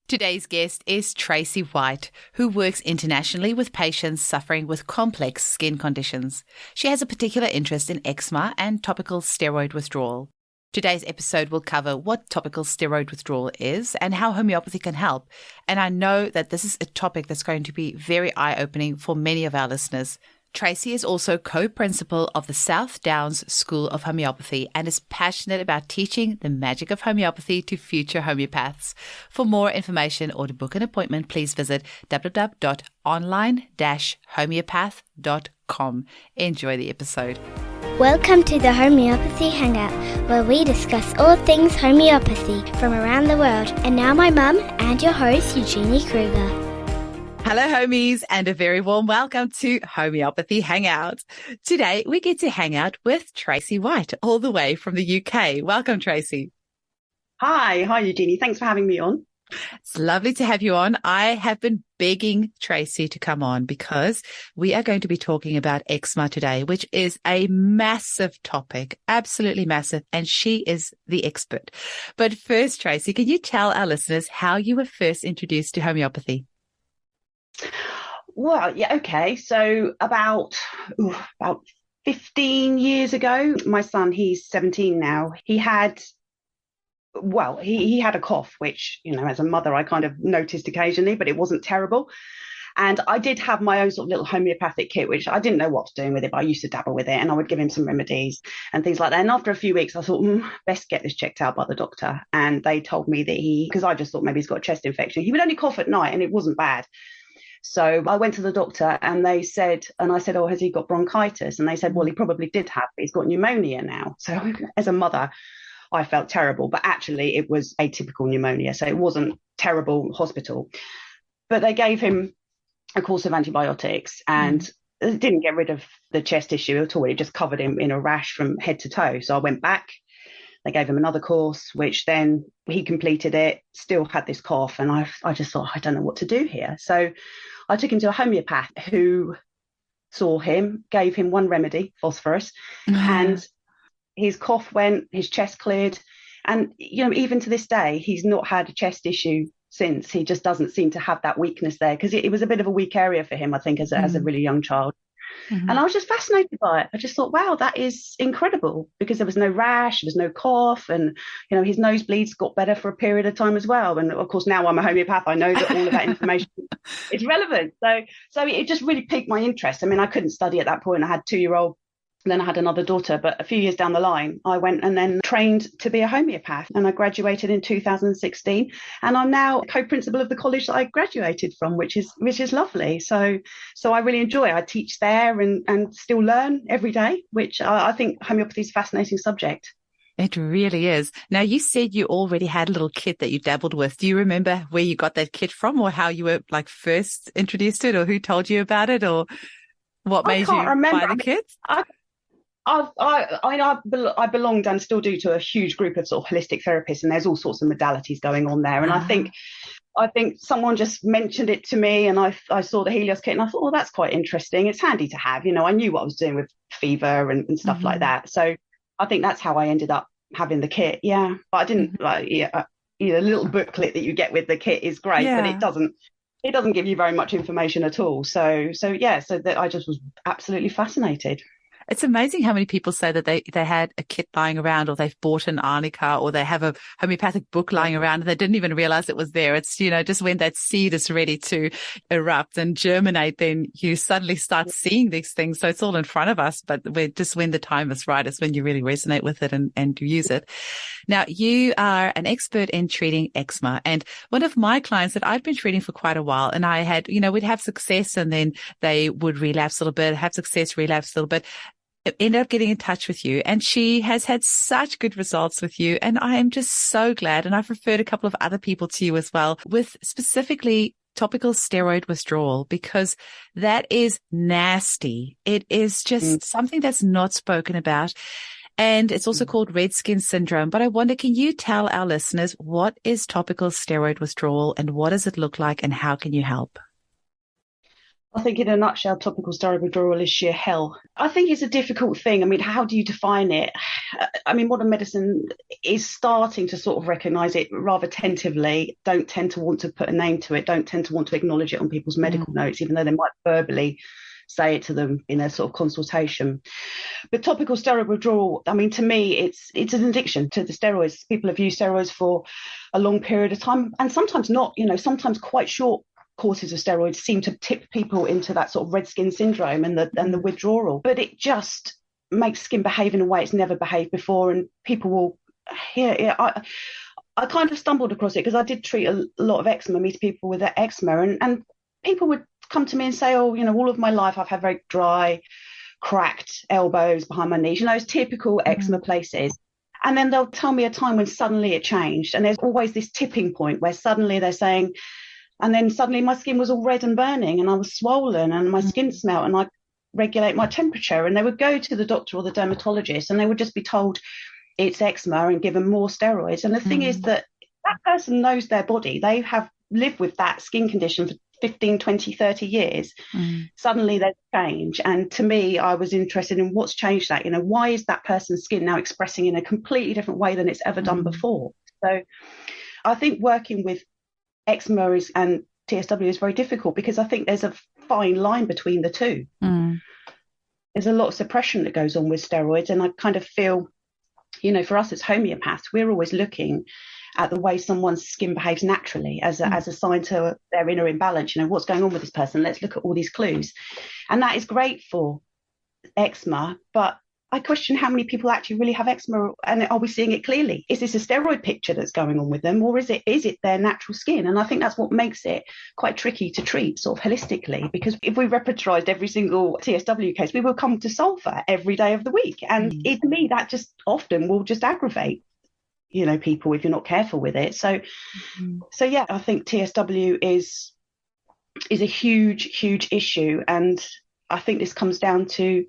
Today's guest is Tracy White, who works internationally with patients suffering with complex skin conditions. She has a particular interest in eczema and topical steroid withdrawal. Today's episode will cover what topical steroid withdrawal is and how homeopathy can help. And I know that this is a topic that's going to be very eye-opening for many of our listeners. Tracy is also co-principal of the South Downs School of Homeopathy and is passionate about teaching the magic of homeopathy to future homeopaths. For more information or to book an appointment, please visit www.online-homeopath.com. Enjoy the episode. Welcome to the Homeopathy Hangout, where we discuss all things homeopathy from around the world. And now my mum and your host, Eugenie Kruger. Hello, homies, and a very warm welcome to Homeopathy Hangout. Today, we get to hang out with Tracy White, all the way from the UK. Welcome, Tracy. Hi, Eugenie. Thanks for having me on. It's lovely to have you on. I have been begging Tracy to come on because we are going to be talking about eczema today, which is a massive topic, absolutely massive, and she is the expert. But first, Tracy, can you tell our listeners how you were first introduced to homeopathy? Well, yeah, okay. So about 15 years ago, my son, he's 17 now, he had a cough, which, as a mother, I kind of noticed occasionally, but it wasn't terrible. And I did have my own sort of little homeopathic kit, which I didn't know what to do with it, but I used to dabble with it and I would give him some remedies and things like that. And after a few weeks, I thought, best get this checked out by the doctor. And they told me that because I just thought maybe he's got a chest infection. He would only cough at night and it wasn't bad. So I went to the doctor and I said, oh, has he got bronchitis? And they said, well, he probably did have, but he's got pneumonia now. So as a mother, I felt terrible, but actually it was atypical pneumonia. So it wasn't terrible hospital, but they gave him a course of antibiotics and it didn't get rid of the chest issue at all. It just covered him in a rash from head to toe. So I went back. They gave him another course, which then he completed it, still had this cough. And I just thought, I don't know what to do here. So I took him to a homeopath who saw him, gave him one remedy, phosphorus, and his cough went, his chest cleared. And, even to this day, he's not had a chest issue since. He just doesn't seem to have that weakness there because it was a bit of a weak area for him, I think, as a really young child. And I was just fascinated by it. I just thought, wow, that is incredible because there was no rash, there was no cough, and his nosebleeds got better for a period of time as well. And of course, now I'm a homeopath, I know that all of that information is relevant. So it just really piqued my interest. I mean, I couldn't study at that point. I had a 2-year-old. Then I had another daughter, but a few years down the line, I went and then trained to be a homeopath, and I graduated in 2016. And I'm now co-principal of the college that I graduated from, which is lovely. So I really enjoy it. I teach there and still learn every day, which I think homeopathy is a fascinating subject. It really is. Now, you said you already had a little kit that you dabbled with. Do you remember where you got that kit from, or how you were first introduced to it, or who told you about it, or what made you buy the kit? I belonged and still do to a huge group of sort of holistic therapists, and there's all sorts of modalities going on there. And I think someone just mentioned it to me, and I saw the Helios kit, and I thought, oh, that's quite interesting. It's handy to have. I knew what I was doing with fever and stuff like that. So I think that's how I ended up having the kit. Yeah, but I didn't a little booklet that you get with the kit is great, but it doesn't give you very much information at all. So that I just was absolutely fascinated. It's amazing how many people say that they had a kit lying around, or they've bought an arnica, or they have a homeopathic book lying around and they didn't even realize it was there. It's, just when that seed is ready to erupt and germinate, then you suddenly start seeing these things. So it's all in front of us, but just when the time is right is when you really resonate with it and use it. Now, you are an expert in treating eczema, and one of my clients that I've been treating for quite a while, and I had, we'd have success and then they would relapse a little bit, have success, relapse a little bit. Ended up getting in touch with you, and she has had such good results with you. And I am just so glad. And I've referred a couple of other people to you as well with specifically topical steroid withdrawal, because that is nasty. It is just something that's not spoken about. And it's also called red skin syndrome. But I wonder, can you tell our listeners what is topical steroid withdrawal and what does it look like and how can you help? I think in a nutshell, topical steroid withdrawal is sheer hell. I think it's a difficult thing. I mean, how do you define it? I mean, modern medicine is starting to sort of recognise it rather tentatively, don't tend to want to put a name to it, don't tend to want to acknowledge it on people's medical notes, even though they might verbally say it to them in a sort of consultation. But topical steroid withdrawal, I mean, to me, it's an addiction to the steroids. People have used steroids for a long period of time, and sometimes not, sometimes quite short courses of steroids seem to tip people into that sort of red skin syndrome and the withdrawal. But it just makes skin behave in a way it's never behaved before, and people will I kind of stumbled across it because I did treat a lot of eczema, meet people with eczema, and people would come to me and say, oh, all of my life I've had very dry, cracked elbows behind my knees, those typical eczema places. And then they'll tell me a time when suddenly it changed. And there's always this tipping point where suddenly they're saying, and then suddenly my skin was all red and burning and I was swollen and my skin smelled and I regulate my temperature. And they would go to the doctor or the dermatologist and they would just be told it's eczema and given more steroids. And the thing is that person knows their body. They have lived with that skin condition for 15, 20, 30 years. Suddenly there's change. And to me, I was interested in what's changed that. Why is that person's skin now expressing in a completely different way than it's ever done before? So I think working with eczema and TSW is very difficult because I think there's a fine line between the two. There's a lot of suppression that goes on with steroids. And I kind of feel, for us as homeopaths, we're always looking at the way someone's skin behaves naturally as a sign to their inner imbalance. What's going on with this person? Let's look at all these clues. And that is great for eczema, but I question how many people actually really have eczema, and are we seeing it clearly? Is this a steroid picture that's going on with them, or is it their natural skin? And I think that's what makes it quite tricky to treat sort of holistically, because if we repertorised every single TSW case, we will come to sulfur every day of the week. And to me, that just often will just aggravate people if you're not careful with it. So yeah, I think TSW is a huge issue, and I think this comes down to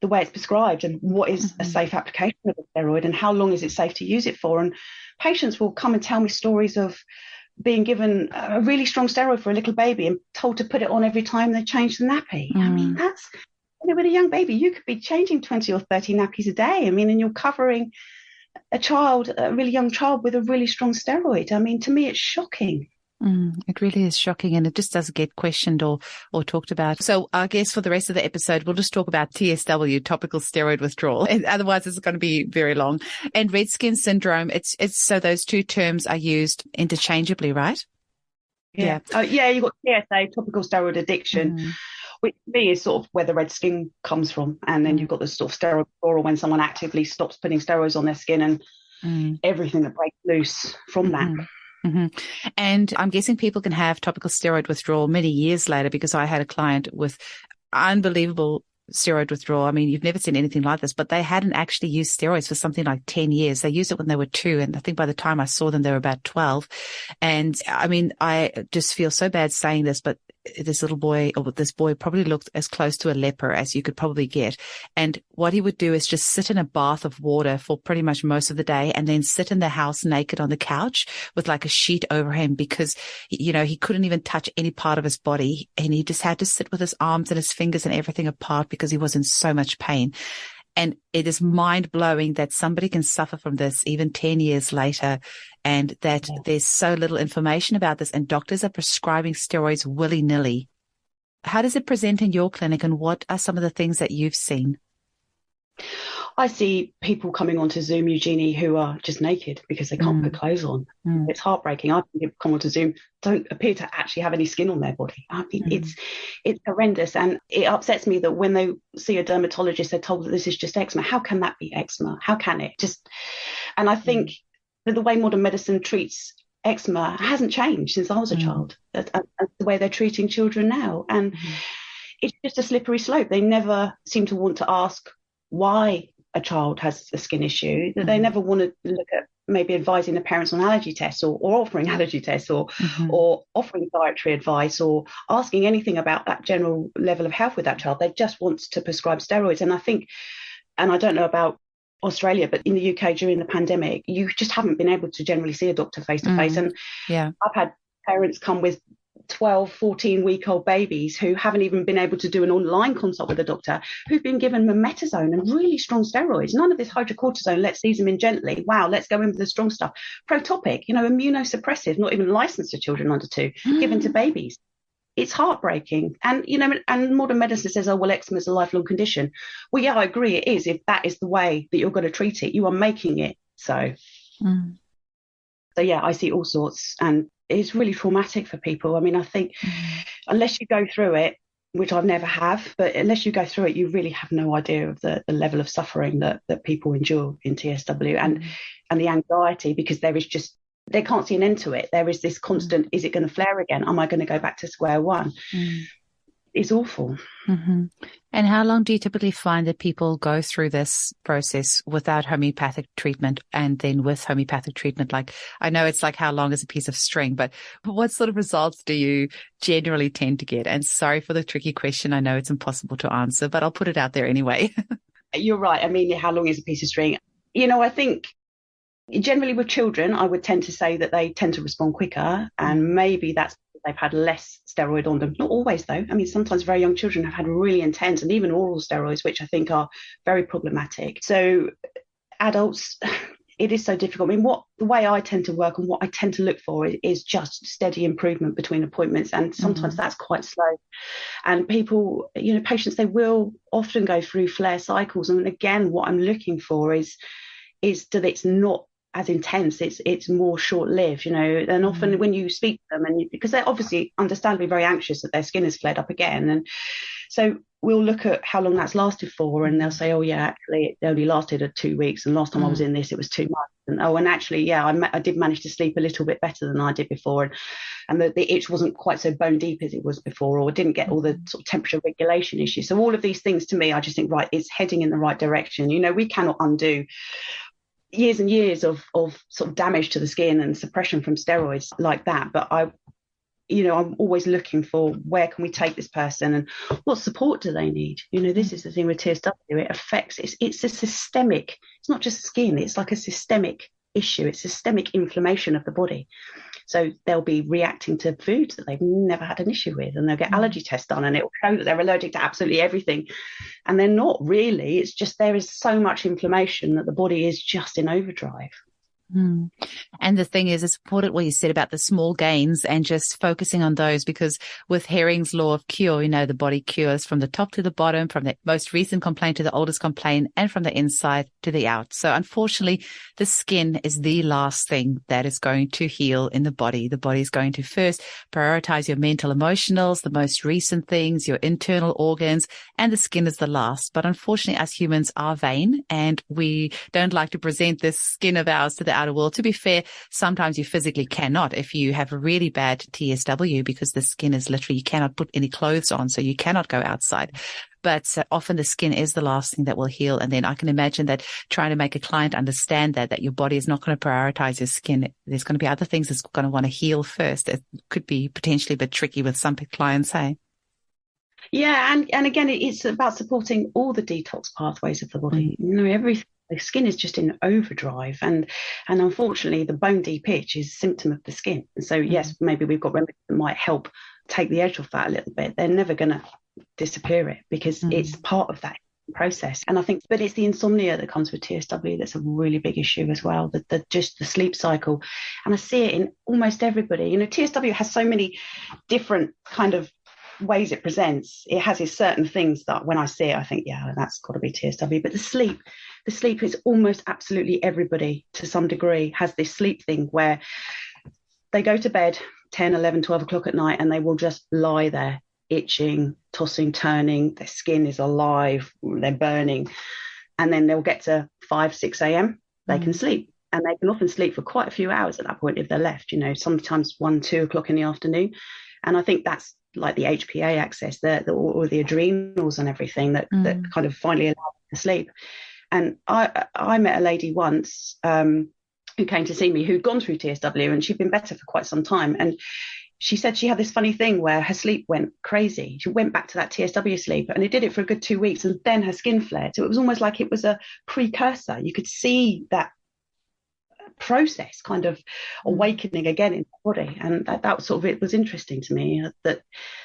the way it's prescribed and what is a safe application of a steroid and how long is it safe to use it for. And patients will come and tell me stories of being given a really strong steroid for a little baby and told to put it on every time they change the nappy. I mean, that's, with a young baby, you could be changing 20 or 30 nappies a day. I mean, and you're covering a really young child with a really strong steroid. I mean, to me, it's shocking. It really is shocking, and it just doesn't get questioned or talked about. So I guess for the rest of the episode, we'll just talk about TSW, topical steroid withdrawal. And otherwise, it's going to be very long. And red skin syndrome, it's so those two terms are used interchangeably, right? Yeah. You've got TSA, topical steroid addiction, which to me is sort of where the red skin comes from. And then you've got the sort of steroid withdrawal when someone actively stops putting steroids on their skin and everything that breaks loose from that. And I'm guessing people can have topical steroid withdrawal many years later, because I had a client with unbelievable steroid withdrawal. I mean, you've never seen anything like this, but they hadn't actually used steroids for something like 10 years. They used it when they were 2. And I think by the time I saw them, they were about 12. And I mean, I just feel so bad saying this, but this little boy, or this boy, probably looked as close to a leper as you could probably get. And what he would do is just sit in a bath of water for pretty much most of the day, and then sit in the house naked on the couch with like a sheet over him, because, he couldn't even touch any part of his body. And he just had to sit with his arms and his fingers and everything apart because he was in so much pain. And it is mind blowing that somebody can suffer from this even 10 years later, and that there's so little information about this, and doctors are prescribing steroids willy nilly. How does it present in your clinic, and what are some of the things that you've seen? I see people coming onto Zoom, Eugenie, who are just naked because they can't put clothes on. It's heartbreaking. I think people come onto Zoom don't appear to actually have any skin on their body. I mean, it's horrendous, and it upsets me that when they see a dermatologist, they're told that this is just eczema. How can that be eczema? How can it just? And I think that the way modern medicine treats eczema hasn't changed since I was a child. That's the way they're treating children now, and it's just a slippery slope. They never seem to want to ask why a child has a skin issue, that they never want to look at maybe advising the parents on allergy tests or offering allergy tests or offering dietary advice or asking anything about that general level of health with that child. They just want to prescribe steroids. And I think, and I don't know about Australia, but in the UK during the pandemic, you just haven't been able to generally see a doctor face to face. And I've had parents come with 12, 14-week-old babies who haven't even been able to do an online consult with a doctor, who've been given mometazone and really strong steroids. None of this hydrocortisone, let's ease them in gently. Wow, let's go in with the strong stuff. Protopic, immunosuppressive, not even licensed to children under 2, given to babies. It's heartbreaking. And, and modern medicine says, oh, well, eczema is a lifelong condition. Well, yeah, I agree it is. If that is the way that you're going to treat it, you are making it so. So, yeah, I see all sorts, and it's really traumatic for people. I mean, I think unless you go through it, which I've never have, but unless you go through it, you really have no idea of the level of suffering that people endure in TSW and the anxiety, because they can't see an end to it. There is this constant, is it going to flare again? Am I going to go back to square one? It's awful. And how long do you typically find that people go through this process without homeopathic treatment and then with homeopathic treatment? Like, I know it's like how long is a piece of string, but what sort of results do you generally tend to get? And sorry for the tricky question. I know it's impossible to answer, but I'll put it out there anyway. You're right. I mean, how long is a piece of string? I think generally with children, I would tend to say that they tend to respond quicker, and maybe that's they've had less steroid on them. Not always, though. I mean, sometimes very young children have had really intense and even oral steroids, which I think are very problematic. So adults, it is so difficult. I mean, the way I tend to work and what I tend to look for is just steady improvement between appointments, and sometimes that's quite slow. And people, patients, they will often go through flare cycles. And again, what I'm looking for is that it's not as intense, it's more short-lived, and often when you speak to them, and because they're obviously understandably very anxious that their skin has flared up again, and so we'll look at how long that's lasted for, and they'll say, oh yeah, actually it only lasted 2 weeks, and last time I was in this it was 2 months, and actually I did manage to sleep a little bit better than I did before, and the itch wasn't quite so bone deep as it was before, or didn't get all the sort of temperature regulation issues. So all of these things, to me, I just think, right, it's heading in the right direction. We cannot undo years and years of sort of damage to the skin and suppression from steroids like that. But I'm always looking for, where can we take this person and what support do they need? This is the thing with TSW. It affects, it's a systemic, it's not just skin, it's like a systemic issue. It's systemic inflammation of the body. So they'll be reacting to foods that they've never had an issue with, and they'll get allergy tests done, and it will show that they're allergic to absolutely everything. And they're not really. It's just there is so much inflammation that the body is just in overdrive. And the thing is, it's important what you said about the small gains and just focusing on those, because with Hering's law of cure, the body cures from the top to the bottom, from the most recent complaint to the oldest complaint, and from the inside to the out. So unfortunately, the skin is the last thing that is going to heal in the body. The body is going to first prioritize your mental, emotionals, the most recent things, your internal organs, and the skin is the last. But unfortunately, as humans are vain, and we don't like to present this skin of ours to the outer world. To be fair, sometimes you physically cannot if you have a really bad TSW, because the skin is literally, you cannot put any clothes on, so you cannot go outside. But often the skin is the last thing that will heal. And then I can imagine that trying to make a client understand that your body is not going to prioritize your skin. There's going to be other things that's going to want to heal first. It could be potentially a bit tricky with some clients, hey? Yeah, and again, it's about supporting all the detox pathways of the body. Everything. The skin is just in overdrive, and unfortunately the bone deep itch is a symptom of the skin. And so yes, maybe we've got remedies that might help take the edge off that a little bit. They're never going to disappear it, because it's part of that process. And I think, but it's the insomnia that comes with TSW that's a really big issue as well, just the sleep cycle. And I see it in almost everybody. TSW has so many different kind of ways it presents. It has these certain things that when I see it, I think, yeah, that's got to be TSW. But the sleep is almost absolutely everybody to some degree has this sleep thing where they go to bed 10, 11, 12 o'clock at night, and they will just lie there itching, tossing, turning. Their skin is alive, they're burning. And then they'll get to 5, 6 a.m. They can sleep. And they can often sleep for quite a few hours at that point if they're left, sometimes 1, 2 o'clock in the afternoon. And I think that's like the HPA access, or the adrenals and everything that kind of finally allow them to sleep. And I met a lady once who came to see me who'd gone through TSW, and she'd been better for quite some time. And she said she had this funny thing where her sleep went crazy. She went back to that TSW sleep, and it did it for a good 2 weeks, and then her skin flared. So it was almost like it was a precursor. You could see that process kind of awakening again in body. And that sort of, it was interesting to me that,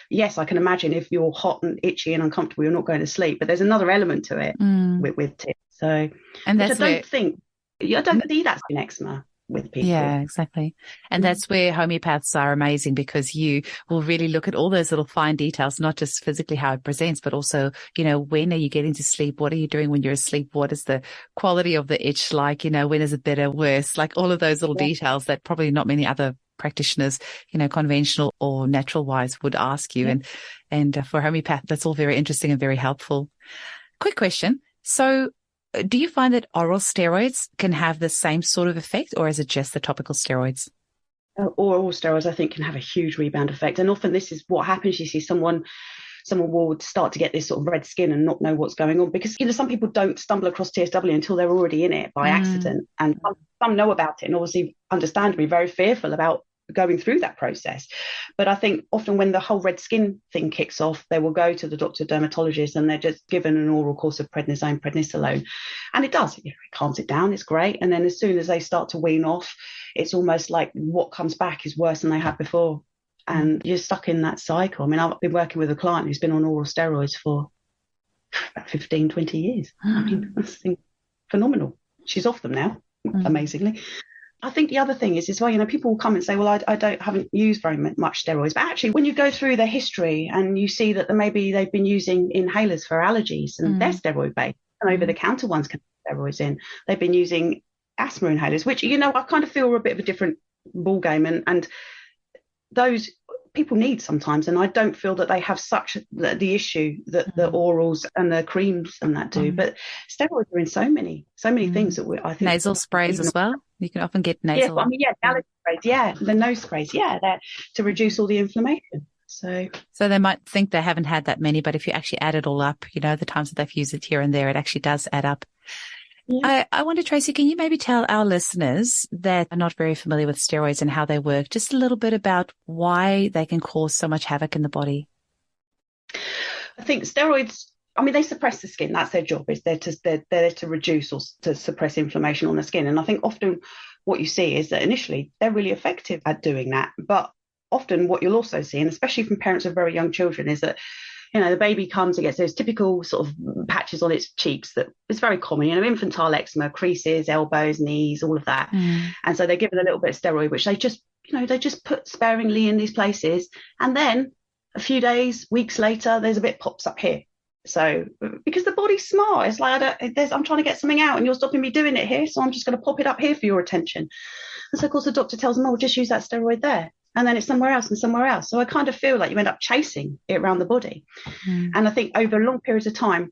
yes, I can imagine if you're hot and itchy and uncomfortable, you're not going to sleep, but there's another element to it with tips. So, and which that's I don't see that's in eczema with people. Yeah, exactly. And that's where homeopaths are amazing, because you will really look at all those little fine details, not just physically how it presents, but also, when are you getting to sleep? What are you doing when you're asleep? What is the quality of the itch like? When is it better, worse? Like all of those little details that probably not many other practitioners, conventional or natural wise would ask you. And for homeopath, that's all very interesting and very helpful. Quick question. So, do you find that oral steroids can have the same sort of effect, or is it just the topical steroids? Oral steroids, I think, can have a huge rebound effect. And often this is what happens. You see someone will start to get this sort of red skin and not know what's going on, because some people don't stumble across TSW until they're already in it by accident. And some know about it and obviously understandably very fearful about going through that process. But I think often when the whole red skin thing kicks off, they will go to the doctor dermatologist and they're just given an oral course of prednisolone, and it does, it calms it down, it's great. And then as soon as they start to wean off, it's almost like what comes back is worse than they had before, and you're stuck in that cycle. I mean, I've been working with a client who's been on oral steroids for about 15, 20 years. I mean, that's phenomenal. She's off them now, amazingly. I think the other thing is as well, people will come and say, well, I haven't used very much steroids. But actually, when you go through their history and you see that maybe they've been using inhalers for allergies and they're steroid-based, and over-the-counter ones can have steroids in. They've been using asthma inhalers, which, I kind of feel are a bit of a different ballgame. And those people need sometimes. And I don't feel that they have such the issue that the orals and the creams and that do. But steroids are in so many things that I think. Nasal sprays as well. You can often get nasal. Yeah, allergy sprays, the nose sprays, they're to reduce all the inflammation. So they might think they haven't had that many, but if you actually add it all up, the times that they've used it here and there, it actually does add up. Yeah. I wonder, Tracy, can you maybe tell our listeners that are not very familiar with steroids and how they work, just a little bit about why they can cause so much havoc in the body? I think steroids, they suppress the skin. That's their job. They're to reduce or to suppress inflammation on the skin. And I think often what you see is that initially they're really effective at doing that. But often what you'll also see, and especially from parents of very young children, is that the baby comes and gets those typical sort of patches on its cheeks that is very common, infantile eczema, creases, elbows, knees, all of that. And so they're given a little bit of steroid, which they just put sparingly in these places. And then a few days, weeks later, there's a bit pops up here. So because the body's smart, it's like, I'm trying to get something out and you're stopping me doing it here. So I'm just going to pop it up here for your attention. And so of course the doctor tells them, oh, just use that steroid there. And then it's somewhere else and somewhere else. So I kind of feel like you end up chasing it around the body. And I think over long periods of time,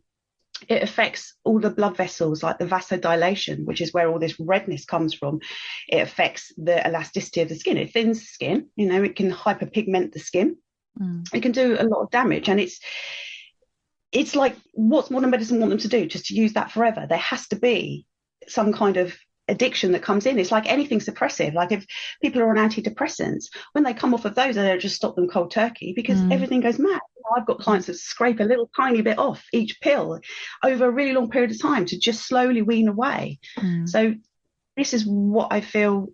it affects all the blood vessels, like the vasodilation, which is where all this redness comes from. It affects the elasticity of the skin. It thins the skin, it can hyperpigment the skin. It can do a lot of damage. And it's like, what's modern medicine want them to do? Just to use that forever? There has to be some kind of addiction that comes in. It's like anything suppressive. Like if people are on antidepressants, when they come off of those, they don't just stop them cold turkey, because everything goes mad. I've got clients that scrape a little tiny bit off each pill over a really long period of time to just slowly wean away. So this is what I feel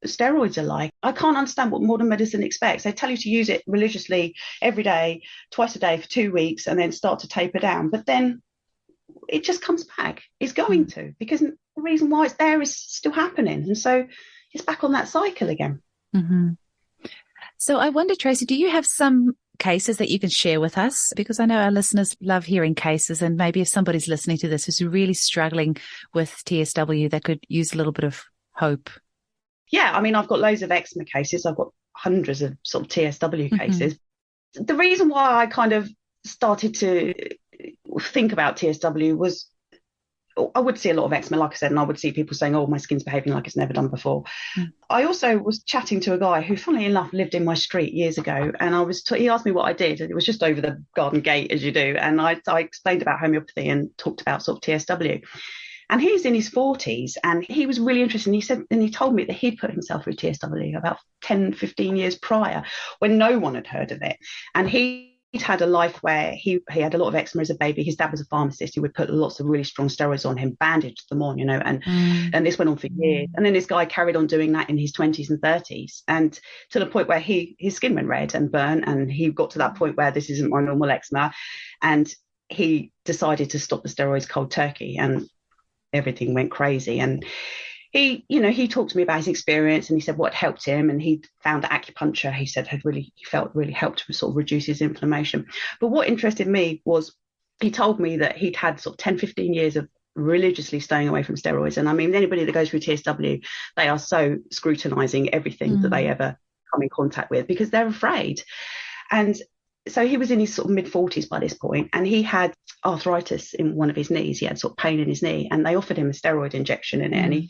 steroids are like. I can't understand what modern medicine expects. They tell you to use it religiously every day, twice a day for 2 weeks, and then start to taper down. But then it just comes back. It's going to, because the reason why it's there is still happening. And so it's back on that cycle again. So I wonder, Tracy, do you have some cases that you can share with us? Because I know our listeners love hearing cases, and maybe if somebody's listening to this who's really struggling with TSW, that could use a little bit of hope. Yeah, I've got loads of eczema cases. I've got hundreds of sort of TSW cases. The reason why I kind of started to think about TSW was, I would see a lot of eczema, like I said, and I would see people saying, oh, my skin's behaving like it's never done before. I also was chatting to a guy who, funnily enough, lived in my street years ago, and he asked me what I did, and it was just over the garden gate, as you do, and I explained about homeopathy and talked about sort of TSW. And he's in his 40s, and he was really interested. And he told me that he'd put himself through TSW about 10, 15 years prior, when no one had heard of it. And he he'd had a life where he had a lot of eczema as a baby. His dad was a pharmacist. He would put lots of really strong steroids on him, bandaged them on, and this went on for years. And then this guy carried on doing that in his 20s and 30s, and to the point where his skin went red and burnt, and he got to that point where this isn't my normal eczema, and he decided to stop the steroids cold turkey, and everything went crazy. And he talked to me about his experience, and he said what helped him, and he found that acupuncture, he said, he felt really helped to sort of reduce his inflammation. But what interested me was he told me that he'd had sort of 10, 15 years of religiously staying away from steroids. And I mean, anybody that goes through TSW, they are so scrutinizing everything that they ever come in contact with, because they're afraid. And so he was in his sort of mid-40s by this point, and he had arthritis in one of his knees. He had sort of pain in his knee, and they offered him a steroid injection in it, and he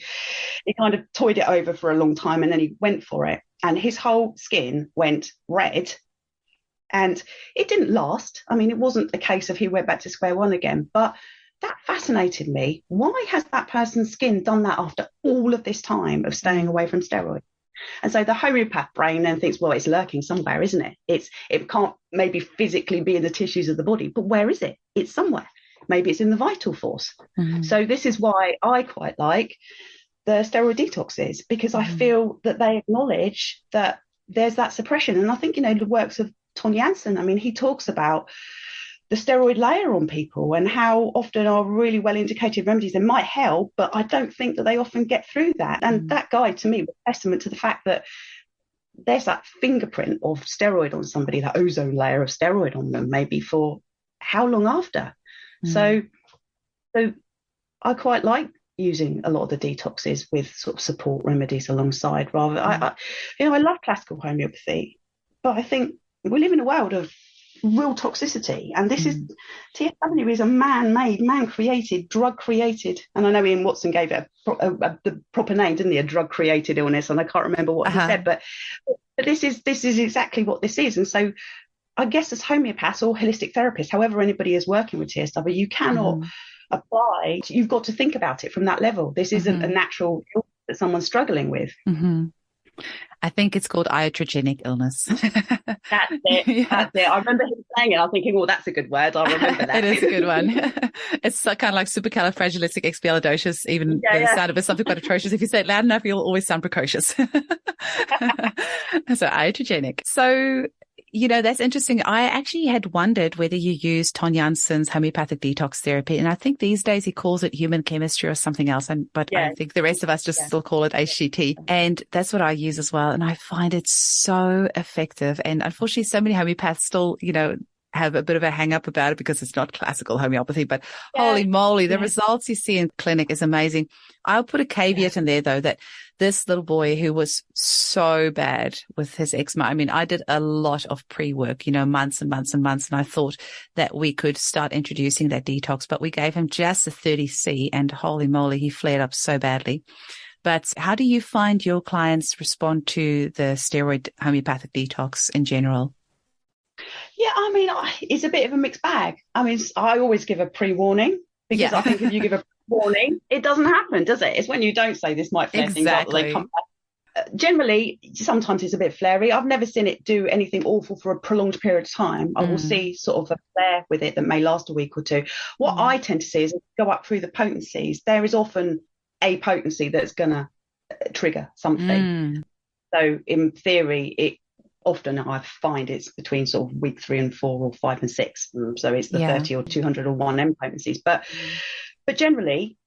kind of toyed it over for a long time, and then he went for it, and his whole skin went red, and it didn't last. I mean, it wasn't a case of he went back to square one again, but that fascinated me. Why has that person's skin done that after all of this time of staying away from steroids? And so the homeopath brain then thinks, well, it's lurking somewhere, isn't it? It can't maybe physically be in the tissues of the body, but where is it? It's somewhere. Maybe it's in the vital force. So this is why I quite like the steroid detoxes, because I feel that they acknowledge that there's that suppression. And I think, the works of Ton Janssen, I mean, he talks about the steroid layer on people and how often are really well indicated remedies that might help, but I don't think that they often get through that. And that guy, to me, was a testament to the fact that there's that fingerprint of steroid on somebody, that ozone layer of steroid on them, maybe for how long after. So I quite like using a lot of the detoxes with sort of support remedies alongside. I love classical homeopathy, but I think we live in a world of real toxicity, and this is TSW is a man-made, man-created, drug-created, and I know Ian Watson gave it the proper name, didn't he? A drug-created illness, and I can't remember what he said, but this is exactly what this is. And so I guess as homeopaths or holistic therapists, however anybody is working with TSW, you cannot apply. You've got to think about it from that level. This isn't a natural illness that someone's struggling with. I think it's called iatrogenic illness. That's it. That's it. I remember him saying it. I'm thinking, well, that's a good word. I'll remember that. It is a good one. It's kind of like supercalifragilisticexpialidocious. Even the sound of it is something quite atrocious. If you say it loud enough, you'll always sound precocious. So iatrogenic. So, that's interesting. I actually had wondered whether you use Ton Janssen's homeopathic detox therapy. And I think these days he calls it human chemistry or something else. But I think the rest of us just still call it HCT. And that's what I use as well. And I find it so effective. And unfortunately, so many homeopaths still, have a bit of a hang up about it because it's not classical homeopathy, but holy moly, the results you see in clinic is amazing. I'll put a caveat in there though, that this little boy who was so bad with his eczema, I mean, I did a lot of pre-work, months and months and months. And I thought that we could start introducing that detox, but we gave him just a 30C and holy moly, he flared up so badly. But how do you find your clients respond to the steroid homeopathic detox in general? Yeah, I mean, it's a bit of a mixed bag. I mean, I always give a pre-warning, because I think if you give a warning, it doesn't happen, does it? It's when you don't say this might flare things up that they come back. Generally, sometimes it's a bit flary. I've never seen it do anything awful for a prolonged period of time. I will see sort of a flare with it that may last a week or two. What I tend to see is go up through the potencies. There is often a potency that's going to trigger something. So in theory, often I find it's between sort of week 3 and 4 or 5 and 6. So it's the 30 or 200 or 1M potencies. But generally,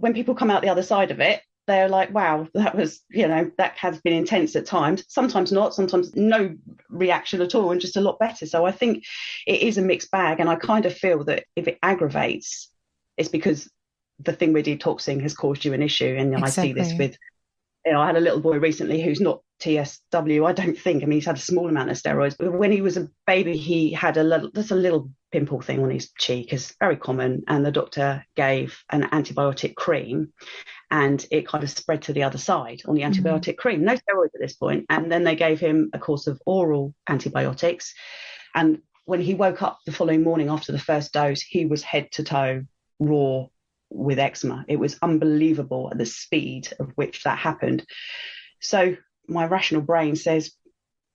when people come out the other side of it, they're like, wow, that was, that has been intense at times. Sometimes not, sometimes no reaction at all, and just a lot better. So I think it is a mixed bag. And I kind of feel that if it aggravates, it's because the thing we're detoxing has caused you an issue. And I see this with, I had a little boy recently who's not TSW, I don't think. I mean, he's had a small amount of steroids, but when he was a baby, he had a little pimple thing on his cheek, is very common, and the doctor gave an antibiotic cream, and it kind of spread to the other side on the antibiotic cream. No steroids at this point, and then they gave him a course of oral antibiotics, and when he woke up the following morning after the first dose, he was head to toe raw with eczema. It was unbelievable at the speed of which that happened. So my rational brain says,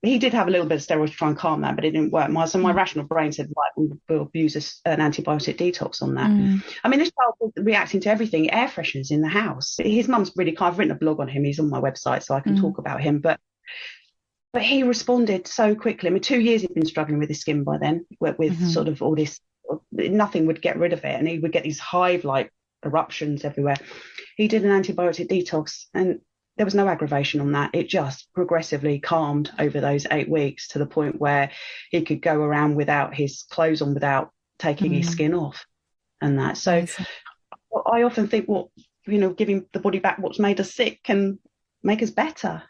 he did have a little bit of steroids to try and calm that, but it didn't work. My rational brain said, right, we'll use an antibiotic detox on that. I mean, this child was reacting to everything, air fresheners in the house. His mum's really kind. I've written a blog on him. He's on my website, so I can talk about him. But he responded so quickly. I mean, 2 years he'd been struggling with his skin by then, with sort of all this, nothing would get rid of it. And he would get these hive-like eruptions everywhere. He did an antibiotic detox, and there was no aggravation on that. It just progressively calmed over those 8 weeks to the point where he could go around without his clothes on, without taking his skin off and that. So I often think, giving the body back what's made us sick can make us better.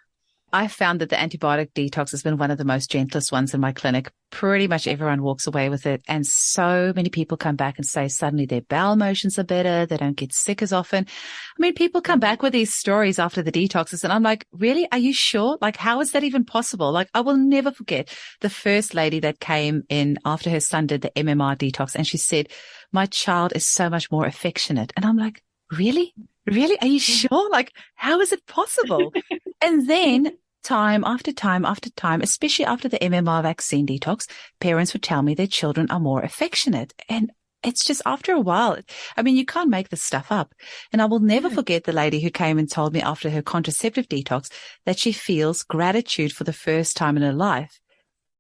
I found that the antibiotic detox has been one of the most gentlest ones in my clinic. Pretty much everyone walks away with it. And so many people come back and say suddenly their bowel motions are better. They don't get sick as often. I mean, people come back with these stories after the detoxes and I'm like, really? Are you sure? Like, how is that even possible? Like, I will never forget the first lady that came in after her son did the MMR detox. And she said, my child is so much more affectionate. And I'm like, really? Really? Are you sure? Like, how is it possible? And then time after time after time, especially after the MMR vaccine detox, parents would tell me their children are more affectionate. And it's just after a while, I mean, you can't make this stuff up. And I will never forget the lady who came and told me after her contraceptive detox that she feels gratitude for the first time in her life.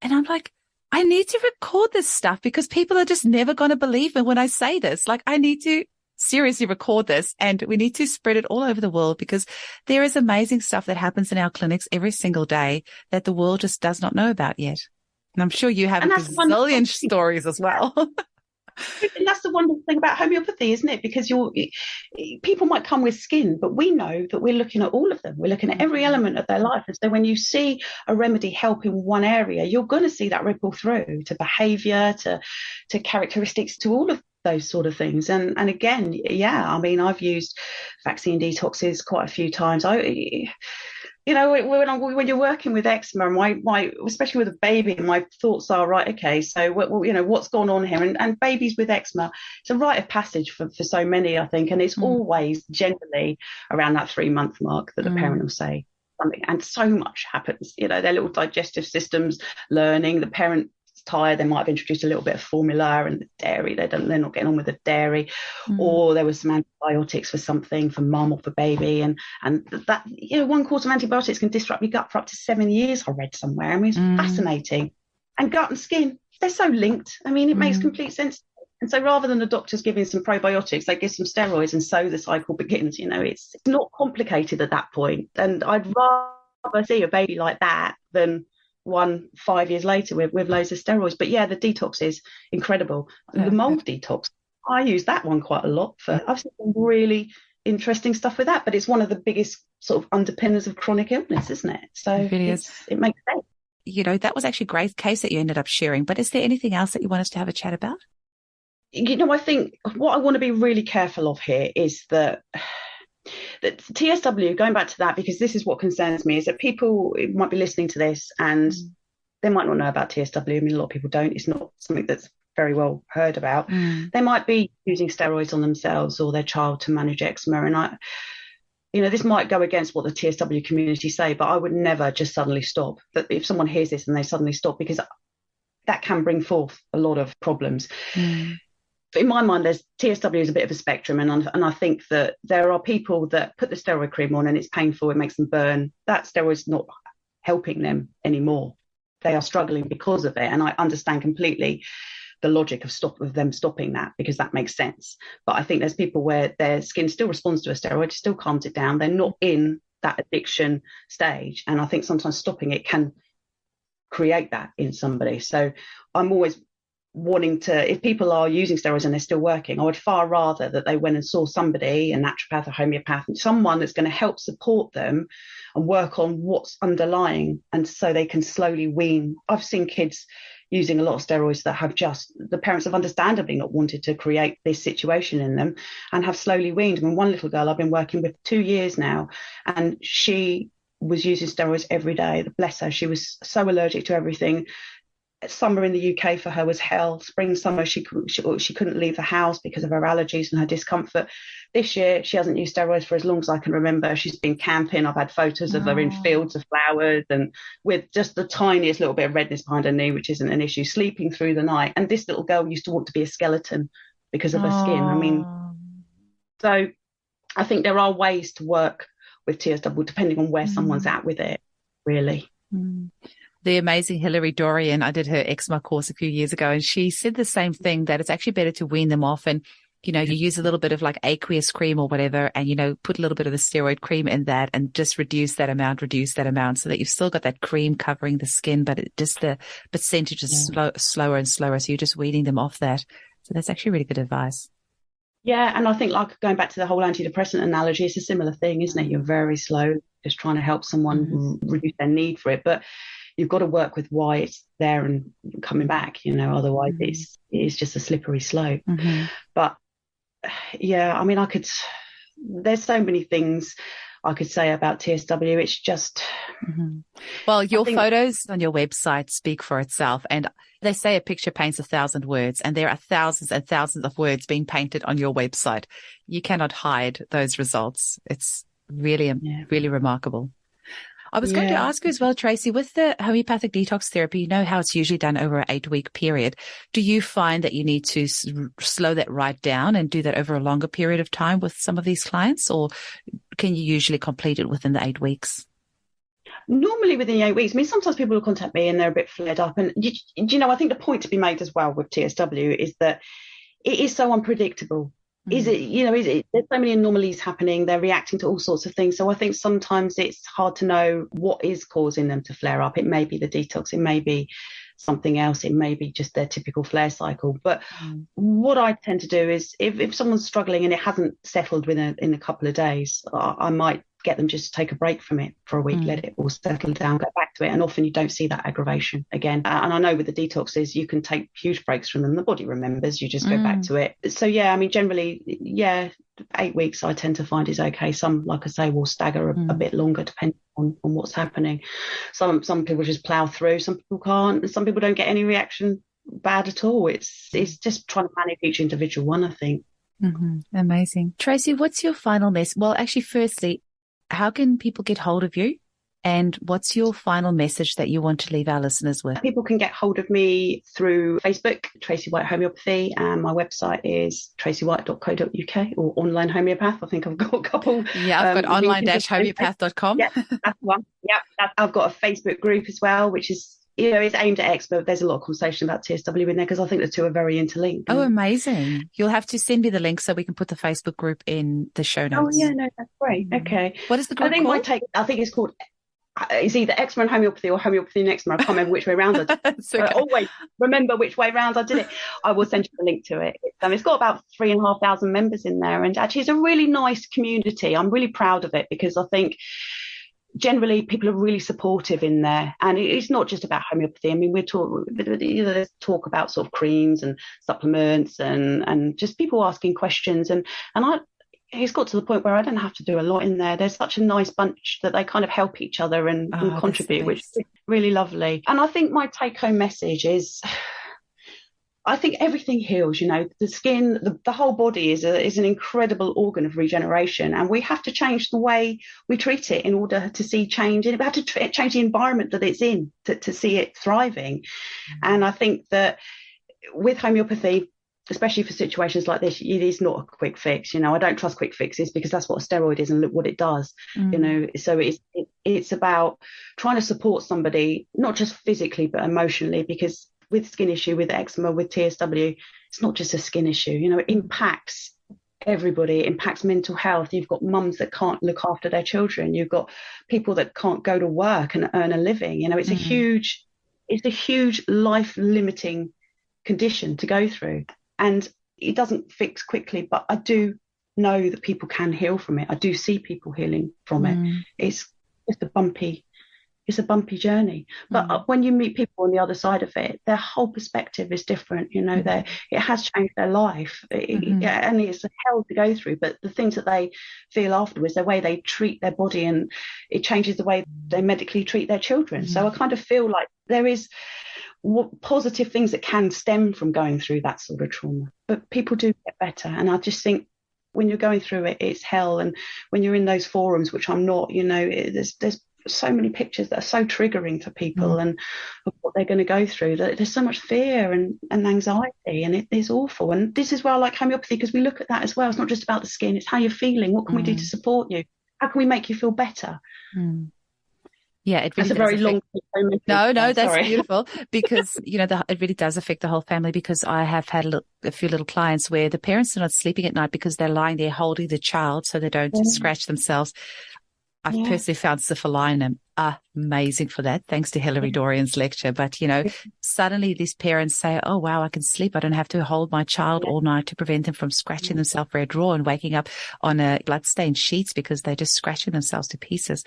And I'm like, I need to record this stuff because people are just never going to believe me when I say this. Like, I need to seriously record this and we need to spread it all over the world because there is amazing stuff that happens in our clinics every single day that the world just does not know about yet. And I'm sure you have a gazillion stories as well. And that's the wonderful thing about homeopathy, isn't it? Because people might come with skin, but we know that we're looking at all of them. We're looking at every element of their life. And so when you see a remedy help in one area, you're going to see that ripple through to behavior, to characteristics, to all of those sort of things. And again, I mean, I've used vaccine detoxes quite a few times. When you're working with eczema, my especially with a baby, my thoughts are, right, okay, so what's gone on here? And babies with eczema, it's a rite of passage for so many, I think, and it's always generally around that 3-month mark that the parent will say something, and so much happens. Their little digestive systems learning, the parent tired, they might have introduced a little bit of formula and the dairy, they're not getting on with the dairy, or there was some antibiotics for something for mum or for baby, and that 1 course of antibiotics can disrupt your gut for up to 7 years, I read somewhere. I mean, it's fascinating. And gut and skin, they're so linked. I mean, it makes complete sense. And so rather than the doctors giving some probiotics, they give some steroids and so the cycle begins. It's not complicated at that point. And I'd rather see a baby like that than 5 years later with loads of steroids. But the detox is incredible. The mold detox, I use that one quite a lot. I've seen some really interesting stuff with that, but it's one of the biggest sort of underpinners of chronic illness, isn't it? So it really is. It makes sense. That was actually a great case that you ended up sharing, but is there anything else that you want us to have a chat about? I think what I want to be really careful of here is that TSW, going back to that, because this is what concerns me, is that people might be listening to this and they might not know about TSW. I mean, a lot of people don't. It's not something that's very well heard about. They might be using steroids on themselves or their child to manage eczema. And this might go against what the TSW community say, but I would never just suddenly stop. That if someone hears this and they suddenly stop, because that can bring forth a lot of problems. In my mind, TSW is a bit of a spectrum, and I think that there are people that put the steroid cream on and it's painful, it makes them burn. That steroid's not helping them anymore. They are struggling because of it, and I understand completely the logic of them stopping that, because that makes sense. But I think there's people where their skin still responds to a steroid, still calms it down. They're not in that addiction stage, and I think sometimes stopping it can create that in somebody. So I'm always wanting to, if people are using steroids and they're still working, I would far rather that they went and saw somebody, a naturopath, a homeopath, someone that's going to help support them and work on what's underlying, and so they can slowly wean. I've seen kids using a lot of steroids that have the parents have understandably not wanted to create this situation in them and have slowly weaned. I mean, one little girl I've been working with 2 years now, and she was using steroids every day. Bless her, she was so allergic to everything. Summer in the UK for her was hell. Spring, summer, she couldn't leave the house because of her allergies and her discomfort. This year, she hasn't used steroids for as long as I can remember. She's been camping. I've had photos of her in fields of flowers and with just the tiniest little bit of redness behind her knee, which isn't an issue, sleeping through the night. And this little girl used to want to be a skeleton because of her skin. I mean, so I think there are ways to work with TSW depending on where someone's at with it, really. The amazing Hilary Dorian, I did her eczema course a few years ago, and she said the same thing, that it's actually better to wean them off. And, you know, you use a little bit of like aqueous cream or whatever, and, you know, put a little bit of the steroid cream in that and just reduce that amount so that you've still got that cream covering the skin, but just the percentage is slower and slower. So you're just weaning them off that. So that's actually really good advice. Yeah. And I think, like, going back to the whole antidepressant analogy, it's a similar thing, isn't it? You're very slow, just trying to help someone reduce their need for it. But you've got to work with why it's there and coming back, you know, otherwise it's just a slippery slope. But yeah, I mean, there's so many things I could say about TSW. It's just. Well, your photos on your website speak for itself. And they say a picture paints 1,000 words, and there are thousands and thousands of words being painted on your website. You cannot hide those results. It's really, really remarkable. I was going to ask you as well, Tracy, with the homeopathic detox therapy, you know how it's usually done over an 8-week period. Do you find that you need to slow that right down and do that over a longer period of time with some of these clients, or can you usually complete it within the 8 weeks? Normally within 8 weeks. I mean, sometimes people will contact me and they're a bit flared up. And, you know, I think the point to be made as well with TSW is that it is so unpredictable. There's so many anomalies happening. They're reacting to all sorts of things. So I think sometimes it's hard to know what is causing them to flare up. It may be the detox. It may be something else. It may be just their typical flare cycle. But what I tend to do is if someone's struggling and it hasn't settled in a couple of days, I might get them just to take a break from it for a week, let it all settle down, go back to it. And often you don't see that aggravation again. And I know with the detoxes, you can take huge breaks from them. The body remembers, you just go back to it. So, yeah, I mean, generally, 8 weeks I tend to find is okay. Some, like I say, will stagger a bit longer depending on what's happening. Some people just plough through, some people can't, and some people don't get any reaction bad at all. It's just trying to manage each individual one, I think. Amazing. Tracy, what's your final message? Well, actually, firstly, how can people get hold of you? And what's your final message that you want to leave our listeners with? People can get hold of me through Facebook, Tracy White Homeopathy, and my website is tracywhite.co.uk, or Online Homeopath. I think I've got a couple. Yeah, I've got online-homeopath.com. Yeah, that's the one. Yeah, I've got a Facebook group as well, which is, you know, it's aimed at experts. There's a lot of conversation about TSW in there because I think the two are very interlinked. Oh, amazing. You'll have to send me the link so we can put the Facebook group in the show notes. Oh, yeah, no, that's great. Okay. What is the group called? I think it's called, it's either eczema and homeopathy or homeopathy and eczema. I can't remember which way around I did it. I always remember which way around I did it. I will send you the link to it. It's got about 3,500 members in there. And actually, it's a really nice community. I'm really proud of it because I think generally people are really supportive in there, and it's not just about homeopathy. I mean, there's talk about sort of creams and supplements and just people asking questions, and it's got to the point where I don't have to do a lot in there. There's such a nice bunch that they kind of help each other and contribute, which is really lovely. And I think my take home message is, I think everything heals. You know, the skin, the whole body is an incredible organ of regeneration, and we have to change the way we treat it in order to see change. And we have to change the environment that it's in to see it thriving. And I think that with homeopathy, especially for situations like this, it is not a quick fix. You know, I don't trust quick fixes because that's what a steroid is and look what it does. You know, so it's about trying to support somebody, not just physically but emotionally, because with skin issue, with eczema, with TSW, it's not just a skin issue. You know, it impacts everybody. It impacts mental health. You've got mums that can't look after their children. You've got people that can't go to work and earn a living. You know, it's a huge life limiting condition to go through. And it doesn't fix quickly, but I do know that people can heal from it. I do see people healing from it. It's a bumpy journey. But when you meet people on the other side of it, their whole perspective is different. You know, it has changed their life. And it's a hell to go through. But the things that they feel afterwards, the way they treat their body, and it changes the way they medically treat their children. So I kind of feel like what positive things that can stem from going through that sort of trauma. But people do get better. And I just think when you're going through it, it's hell. And when you're in those forums, which I'm not, there's so many pictures that are so triggering for people and of what they're going to go through. That there's so much fear and anxiety, and it is awful. And this is why I like homeopathy, because we look at that as well. It's not just about the skin, it's how you're feeling. What can we do to support you? How can we make you feel better? Yeah, it really that's a very long. No, that's beautiful, because it really does affect the whole family. Because I have had a few little clients where the parents are not sleeping at night because they're lying there holding the child so they don't scratch themselves. I've personally found syphilinum amazing for that, thanks to Hilary Dorian's lecture. But, suddenly these parents say, oh, wow, I can sleep. I don't have to hold my child all night to prevent them from scratching themselves red raw and waking up on a bloodstained sheets because they're just scratching themselves to pieces.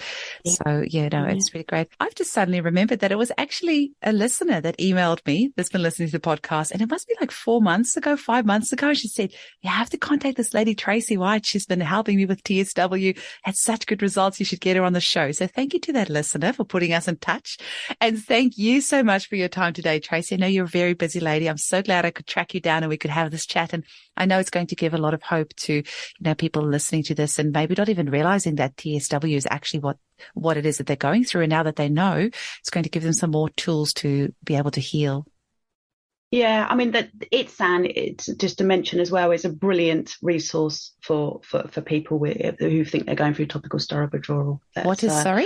So, it's really great. I've just suddenly remembered that it was actually a listener that emailed me that's been listening to the podcast. And it must be like 5 months ago. She said, you have to contact this lady, Tracy White. She's been helping me with TSW, had such good results. You should get her on the show. So thank you to that listener for putting us in touch. And thank you so much for your time today, Tracy. I know you're a very busy lady. I'm so glad I could track you down and we could have this chat. And I know it's going to give a lot of hope to, people listening to this and maybe not even realizing that TSW is actually what it is that they're going through. And now that they know, it's going to give them some more tools to be able to heal. Yeah, I mean, it's just to mention as well, is a brilliant resource for people who think they're going through topical steroid withdrawal. What is, sorry?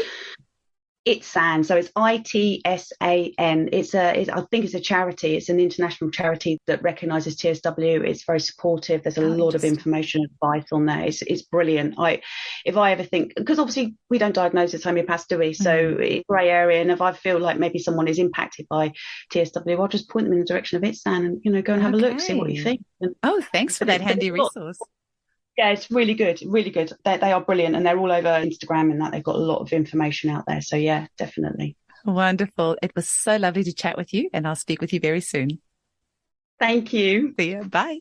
ITSAN, so it's ITSAN. I think it's a charity. It's an international charity that recognises TSW. It's very supportive. There's a lot of information and advice on there. It's brilliant. If I ever think, because obviously we don't diagnose as homeopaths, do we? So it's grey area. And if I feel like maybe someone is impacted by TSW, I'll just point them in the direction of ITSAN and go and have a look, see what you think. Thanks for that handy resource. Yeah, it's really good, really good. They are brilliant, and they're all over Instagram and that. They've got a lot of information out there. So yeah, definitely. Wonderful. It was so lovely to chat with you, and I'll speak with you very soon. Thank you. See you. Bye.